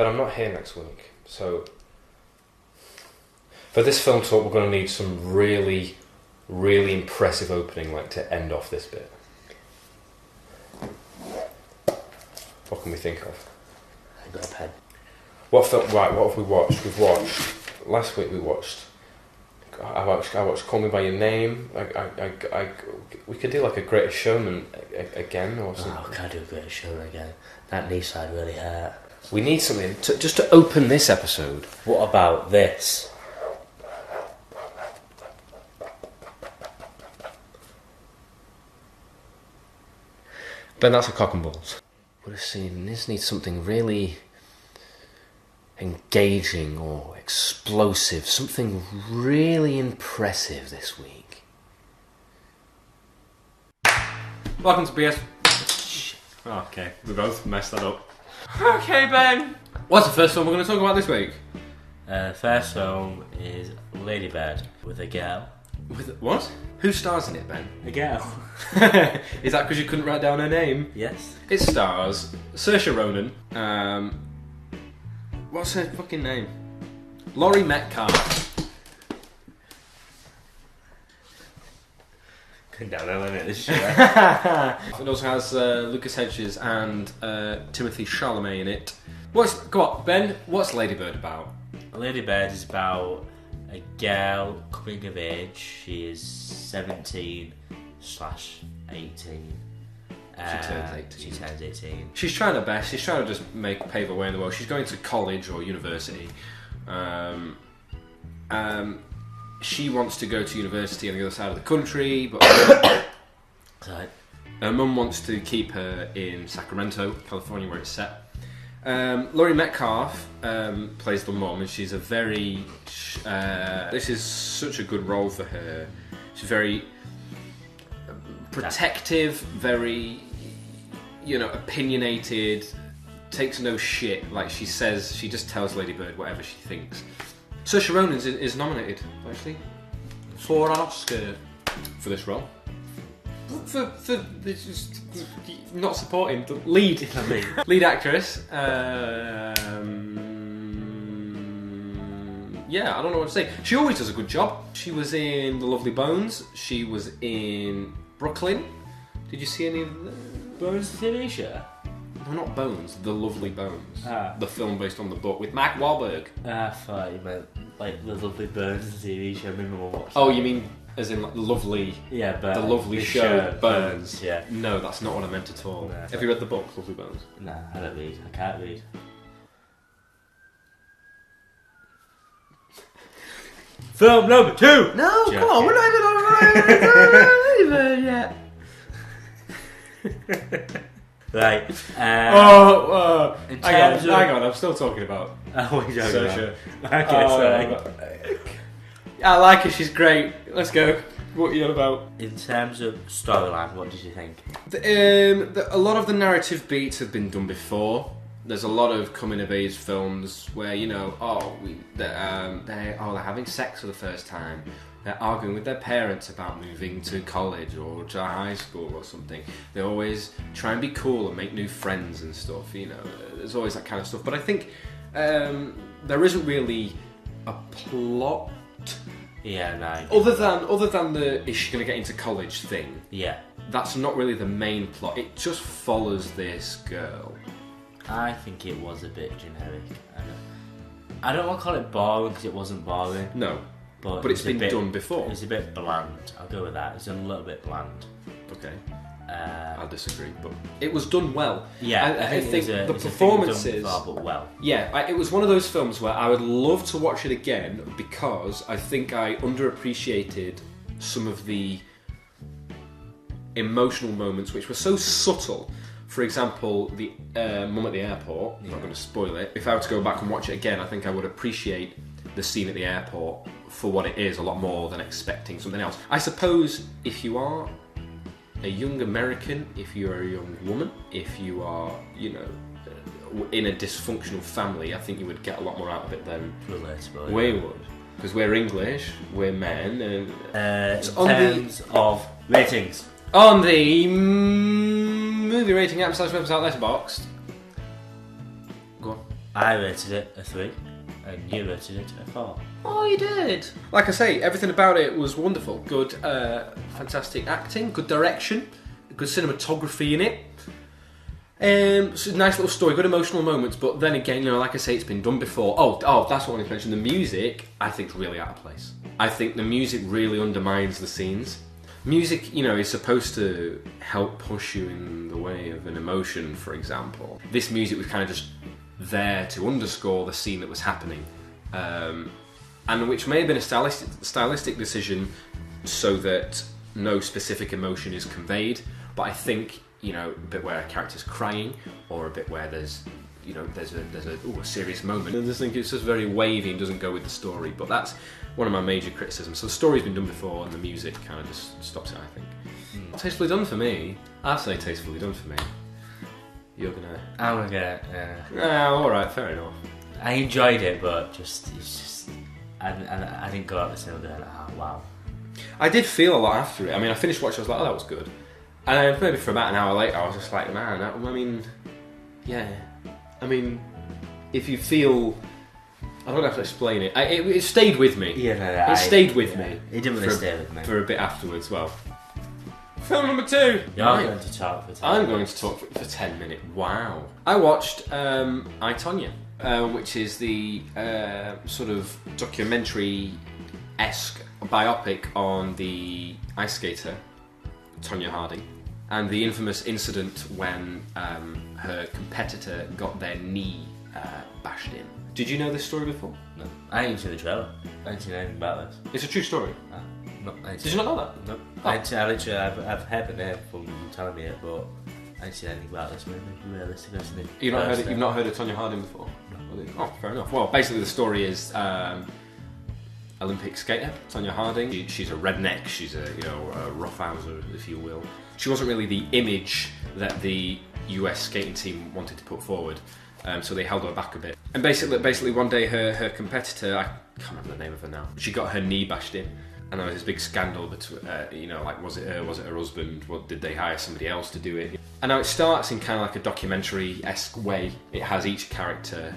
But I'm not here next week, so for this film talk we're going to need some really, really impressive opening, like, to end off this bit. What can we think of? I got a pen. What have we watched? Last week we watched. I watched Call Me by Your Name. We could do like a Greatest Showman again or something. Oh, I can't do a Greatest Showman again. That knee side really hurt. We need something just to open this episode. What about this? Ben, that's a cock and balls. What a scene. This needs something really engaging or explosive, something really impressive this week. Welcome to BS. Oh, okay, we both messed that up. Okay, Ben. What's the first film we're going to talk about this week? First film is Lady Bird with a girl. With what? Who stars in it, Ben? A girl. Is that because you couldn't write down her name? Yes. It stars Saoirse Ronan. What's her fucking name? Laurie Metcalf. Going down a limit this year. It also has Lucas Hedges and Timothy Chalamet in it. Go on, Ben. What's Lady Bird about? Lady Bird is about a girl coming of age. She is 17/18. She turns 18. She's trying her best. She's trying to just pave her way in the world. She's going to college or university. She wants to go to university on the other side of the country, but her mum wants to keep her in Sacramento, California, where it's set. Laurie Metcalf plays the mum, and she's a very... this is such a good role for her. She's very protective, very, opinionated, takes no shit. Like she says, she just tells Lady Bird whatever she thinks. Saoirse Ronan is nominated, actually, for an Oscar for this role. For just not supporting the lead actress. Yeah, I don't know what to say. She always does a good job. She was in The Lovely Bones. She was in Brooklyn. Did you see any of the Bones TV show? No, not Bones. The Lovely Bones. Ah. The film based on the book with Mark Wahlberg. I thought you meant like The Lovely Bones TV show. Maybe we'll watch. Oh, you mean as in like the lovely? Yeah, but the lovely show Bones. Yeah. No, that's not what I meant at all. No. Have you read the book Lovely Bones? Nah, I don't read. I can't read. Film number 2! No, Joking. come on, we're not even on yet. Right. Hang on, I'm still talking about Oh, we don't Saoirse. Okay, sorry. I like her, she's great. Let's go. What are you on about? In terms of storyline, what did you think? A lot of the narrative beats have been done before. There's a lot of coming-of-age films where, they're having sex for the first time. They're arguing with their parents about moving to college or to high school or something. They always try and be cool and make new friends and stuff, There's always that kind of stuff. But I think there isn't really a plot. Yeah, no. Other than the is she going to get into college thing. Yeah. That's not really the main plot. It just follows this girl. I think it was a bit generic. I don't want to call it boring because it wasn't boring. No. But it's been done before. It's a bit bland. I'll go with that. It's a little bit bland. Okay. I'll disagree, but it was done well. Yeah, I think the performances. But well. Yeah, it was one of those films where I would love to watch it again because I think I underappreciated some of the emotional moments which were so subtle. For example, the mum at the airport. I'm not going to spoil it. If I were to go back and watch it again, I think I would appreciate the scene at the airport for what it is a lot more than expecting something else. I suppose if you are a young American, if you're a young woman, if you are, in a dysfunctional family, I think you would get a lot more out of it than we would. Because we're English, we're men, and in terms of ratings. On the movie rating app /website Letterboxd. Go on. I rated it a 3, and you rated it a 4. Oh, you did. Like I say, everything about it was wonderful. Good, fantastic acting, good direction, good cinematography in it. It's a nice little story, good emotional moments, but then again, like I say, it's been done before. Oh, that's what I wanted to mention. The music, I think, is really out of place. I think the music really undermines the scenes. Music, is supposed to help push you in the way of an emotion, for example. This music was kind of just there to underscore the scene that was happening, and which may have been a stylistic decision so that no specific emotion is conveyed, but I think, a bit where a character's crying, or a bit where there's a serious moment. I just think it's just very wavy and doesn't go with the story, but that's one of my major criticisms. So the story's been done before, and the music kind of just stops it, I think. Tastefully done for me. I'd say tastefully done for me. You're gonna... I'm gonna get it, alright, fair enough. I enjoyed it, but I didn't go out the cinema going, wow. I did feel a lot after it. I mean, I finished watching, I was like, that was good. And then maybe for about an hour later, I was just like, man, if you feel... I don't have to explain it. It stayed with me. Yeah, it stayed with me. It didn't really stay with me. For a bit afterwards, well. Film number 2! You're going to talk for 10 minutes. I'm going to talk for 10 minutes. Wow. I watched I, Tonya, which is the sort of documentary-esque biopic on the ice skater, Tonya Harding, and the infamous incident when her competitor got their knee bashed in. Did you know this story before? No. I didn't see the trailer. I didn't see anything about this. It's a true story? No, Did you not know that? No. Oh. I've heard the name from you telling me it, but I didn't see anything about this movie. Realistically, You've not heard of Tonya Harding before? No. Oh, fair enough. Well, basically the story is Olympic skater Tonya Harding. She's a redneck. She's a roughhouser, if you will. She wasn't really the image that the US skating team wanted to put forward. So they held her back a bit. And basically one day her competitor, I can't remember the name of her now, she got her knee bashed in. And there was this big scandal between, was it her, was it her husband, did they hire somebody else to do it? And now it starts in kind of like a documentary-esque way. It has each character,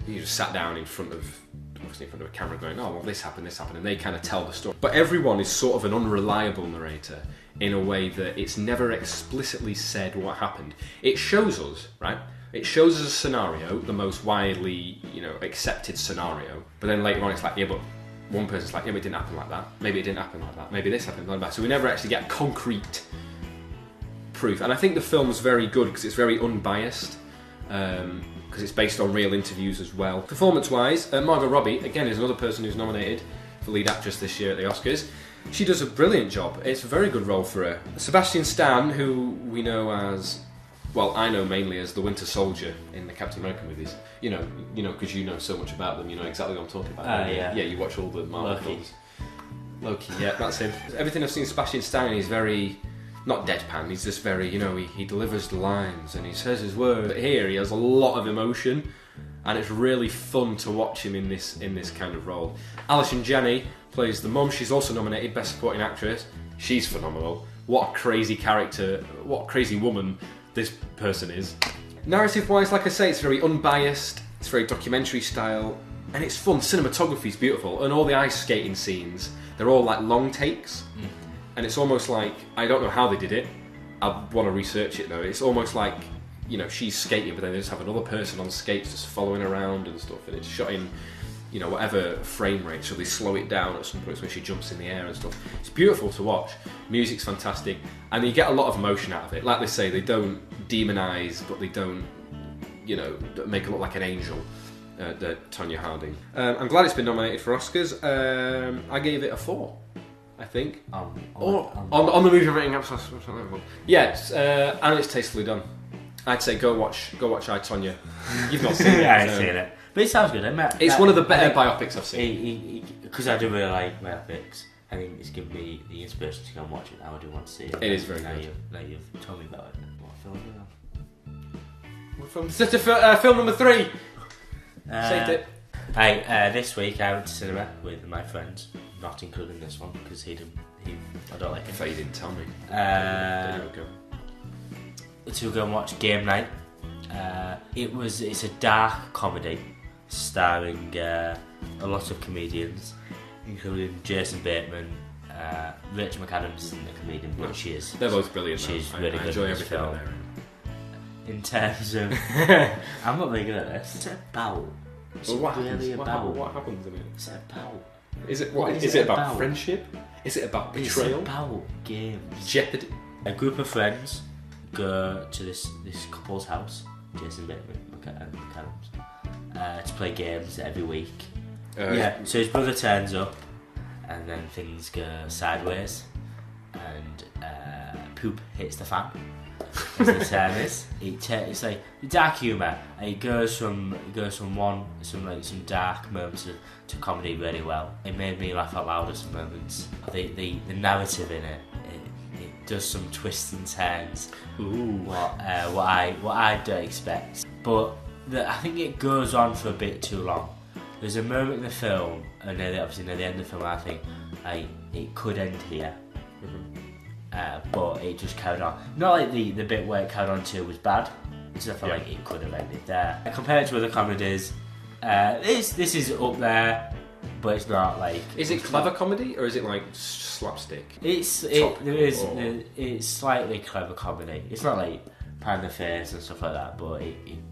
you just sat down in front of a camera going, oh, well, this happened, and they kind of tell the story. But everyone is sort of an unreliable narrator in a way that it's never explicitly said what happened. It shows us, right? It shows us a scenario, the most widely, accepted scenario. But then later on, it's like, yeah, but one person's like, yeah, but it didn't happen like that. Maybe it didn't happen like that. Maybe this happened like that. So we never actually get concrete proof. And I think the film's very good because it's very unbiased, because it's based on real interviews as well. Performance-wise, Margot Robbie, again, is another person who's nominated for lead actress this year at the Oscars. She does a brilliant job. It's a very good role for her. Sebastian Stan, who we know as... Well, I know mainly as the Winter Soldier in the Captain America movies. Because you know so much about them. You know exactly what I'm talking about. Yeah. Yeah, you watch all the Marvel films. Loki, yeah, that's him. Everything I've seen Sebastian Stan, he's very... Not deadpan, he's just very, he delivers the lines and he says his word. But here, he has a lot of emotion, and it's really fun to watch him in this kind of role. Alison Janney plays the mum. She's also nominated Best Supporting Actress. She's phenomenal. What a crazy character, what a crazy woman this person is. Narrative-wise, like I say, it's very unbiased, it's very documentary style, and it's fun. Cinematography's beautiful, and all the ice skating scenes, they're all like long takes, and it's almost like, I don't know how they did it, I want to research it though, it's almost like, she's skating, but then they just have another person on skates just following around and stuff, and it's shot in, whatever frame rate, so they slow it down at some points when she jumps in the air and stuff. It's beautiful to watch. Music's fantastic, and you get a lot of emotion out of it. Like they say, they don't demonise, but they don't, make her look like an angel, Tonya Harding. I'm glad it's been nominated for Oscars. I gave it a 4, I think. On the movie rating app. Yes, and it's tastefully done. I'd say go watch I, Tonya. You've not seen it. Yeah, I've seen it. But it sounds good. It's one of the better biopics I've seen. Because I do really like biopics. I think it's given me the inspiration to go and watch it. Now I do want to see it. It is very good. Now you've told me about it. What film is it? Film number 3. Saved it. This week I went to cinema with my friends, not including this one because I don't like him. I thought you didn't tell me. To go and watch Game Night. It's a dark comedy starring a lot of comedians, including Jason Bateman. Rachel McAdams isn't a comedian, but she is. They're both brilliant. She's though. really I good enjoy in this everything film. they're in. In terms of, I'm not very good at this. What's it about? Well, what happens in it? What's it about? Is it about friendship? Is it about betrayal? It's about games. Jeopardy? A group of friends go to this couple's house, Jason Bateman and McAdams, to play games every week. So his brother turns up, and then things go sideways, and poop hits the fan. As the term is, it's like dark humour, and it goes from some dark moments to comedy really well. It made me laugh out loud at some moments. The narrative in it does some twists and turns. Ooh. What I don't expect, but I think it goes on for a bit too long. There's a moment in the film, and obviously near the end of the film, I think it could end here. But it just carried on. Not like the bit where it carried on to was bad. So I felt like it could have ended there. Compared to other comedies, this is up there, but it's not like. Is it clever comedy or is it like slapstick? It's slightly clever comedy. It's not like pie in the face and stuff like that, but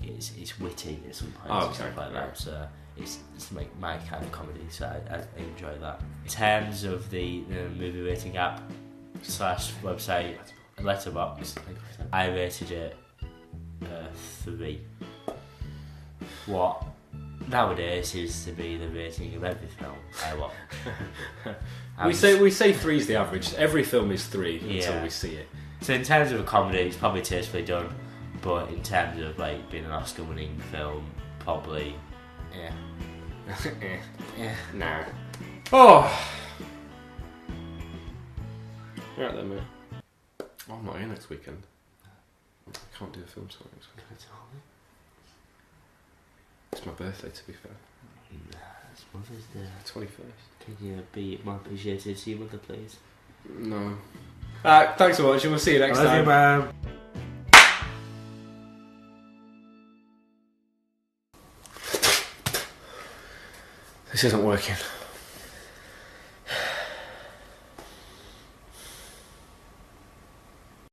it's witty at some point and stuff like that. So it's like my kind of comedy. So I enjoy that. In terms of the movie rating app / website Letterboxd, I rated it 3. What nowadays is to be the rating of every film I watch. We say 3 is the average. Every film is 3 until we see it. So in terms of a comedy, it's probably tastefully done, but in terms of like being an Oscar-winning film, probably nah. Oh. Right then, mate. Oh, I'm not here next weekend. I can't do a film song next weekend. It's my birthday, to be fair. It's Mother's Day. 21st. Can you be more appreciative to your mother, please? No. Thanks for watching. We'll see you next time. Love you, man. This isn't working.